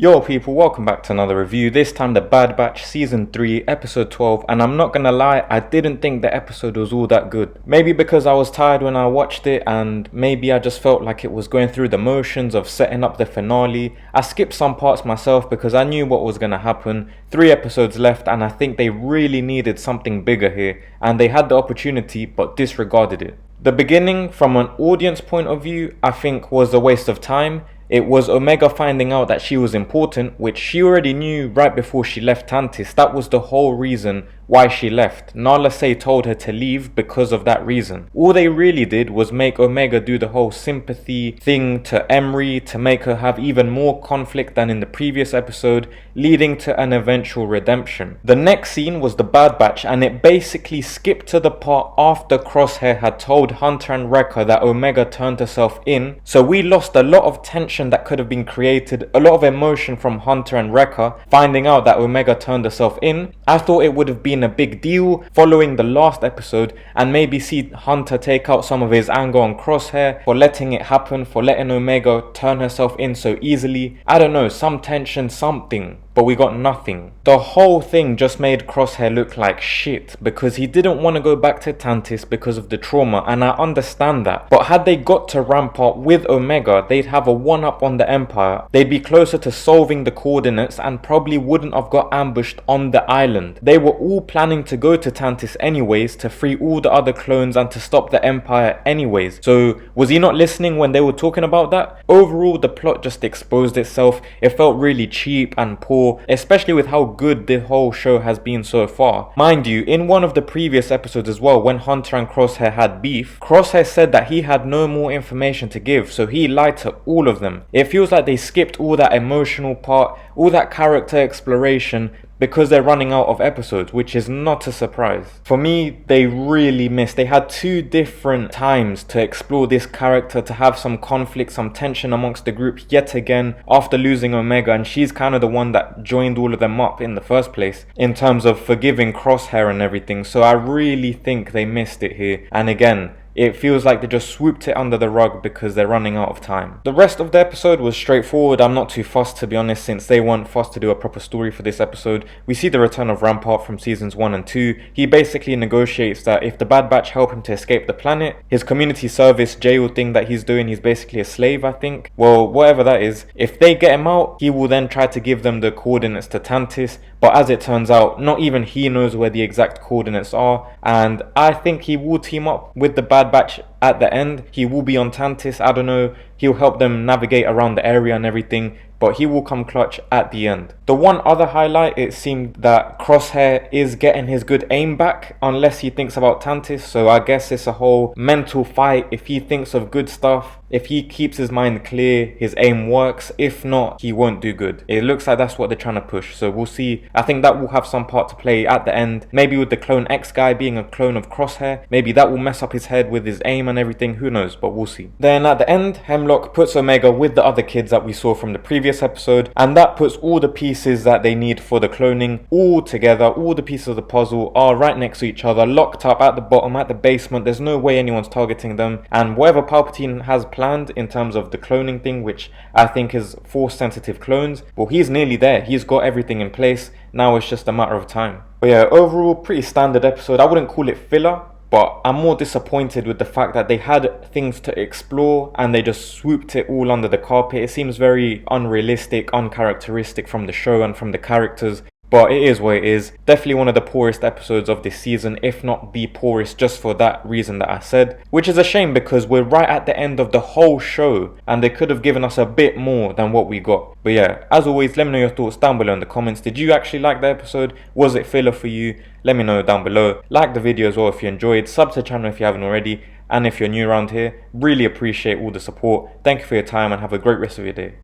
Yo people, welcome back to another review, this time the Bad Batch Season 3 Episode 12, and I'm not gonna lie, I didn't think the episode was all that good. Maybe because I was tired when I watched it, and maybe I just felt like it was going through the motions of setting up the finale. I skipped some parts myself because I knew what was gonna happen. 3 episodes left and I think they really needed something bigger here, and they had the opportunity but disregarded it. The beginning, from an audience point of view, I think was a waste of time. It was Omega finding out that she was important, which she already knew right before she left Tantis. That was the whole reason why she left. Nala Se told her to leave because of that reason. All they really did was make Omega do the whole sympathy thing to Emery to make her have even more conflict than in the previous episode, leading to an eventual redemption. The next scene was the Bad Batch, and it basically skipped to the part after Crosshair had told Hunter and Wrecker that Omega turned herself in, so we lost a lot of tension that could have been created, a lot of emotion from Hunter and Wrecker finding out that Omega turned herself in. I thought it would have been a big deal following the last episode and maybe see Hunter take out some of his anger on Crosshair for letting it happen, for letting Omega turn herself in so easily. I don't know, some tension, something. But we got nothing. The whole thing just made Crosshair look like shit because he didn't want to go back to Tantis because of the trauma, and I understand that. But had they got to Rampart with Omega, they'd have a one-up on the Empire. They'd be closer to solving the coordinates and probably wouldn't have got ambushed on the island. They were all planning to go to Tantis anyways to free all the other clones and to stop the Empire anyways. So was he not listening when they were talking about that? Overall, the plot just exposed itself. It felt really cheap and poor, especially with how good the whole show has been so far. Mind you, in one of the previous episodes as well, when Hunter and Crosshair had beef, Crosshair said that he had no more information to give, so he lied to all of them. It feels like they skipped all that emotional part, all that character exploration, because they're running out of episodes, which is not a surprise. For me, they really missed. They had 2 different times to explore this character, to have some conflict, some tension amongst the group yet again after losing Omega, and she's kind of the one that joined all of them up in the first place in terms of forgiving Crosshair and everything. So I really think they missed it here. And again, it feels like they just swooped it under the rug because they're running out of time. The rest of the episode was straightforward. I'm not too fussed, to be honest, since they weren't fussed to do a proper story for this episode. We see the return of Rampart from seasons 1 and 2. He basically negotiates that if the Bad Batch help him to escape the planet, his community service jail thing that he's doing, he's basically a slave, I think. Well, whatever that is. If they get him out, he will then try to give them the coordinates to Tantis. But as it turns out, not even he knows where the exact coordinates are. And I think he will team up with the Bad Batch at the end. He will be on Tantis, I don't know, he'll help them navigate around the area and everything, but he will come clutch at the end. The one other highlight, it seemed that Crosshair is getting his good aim back, unless he thinks about Tantis, so I guess it's a whole mental fight. If he thinks of good stuff, if he keeps his mind clear, his aim works. If not, he won't do good. It looks like that's what they're trying to push, so we'll see. I think that will have some part to play at the end, maybe with the Clone X guy being a clone of Crosshair. Maybe that will mess up his head with his aim and everything, who knows, but we'll see. Then at the end, Hemlock puts Omega with the other kids that we saw from the previous episode, and that puts all the pieces that they need for the cloning all together. All the pieces of the puzzle are right next to each other, locked up at the bottom, at the basement. There's no way anyone's targeting them, and whatever Palpatine has planned in terms of the cloning thing, which I think is force sensitive clones, well, he's nearly there. He's got everything in place. Now it's just a matter of time. But yeah, overall pretty standard episode. I wouldn't call it filler, but I'm more disappointed with the fact that they had things to explore and they just swooped it all under the carpet. It seems very unrealistic, uncharacteristic from the show and from the characters. But it is what it is. Definitely one of the poorest episodes of this season, if not the poorest, just for that reason that I said. Which is a shame because we're right at the end of the whole show and they could have given us a bit more than what we got. But yeah, as always, let me know your thoughts down below in the comments. Did you actually like the episode? Was it filler for you? Let me know down below. Like the video as well if you enjoyed. Sub to the channel if you haven't already. And if you're new around here, really appreciate all the support. Thank you for your time and have a great rest of your day.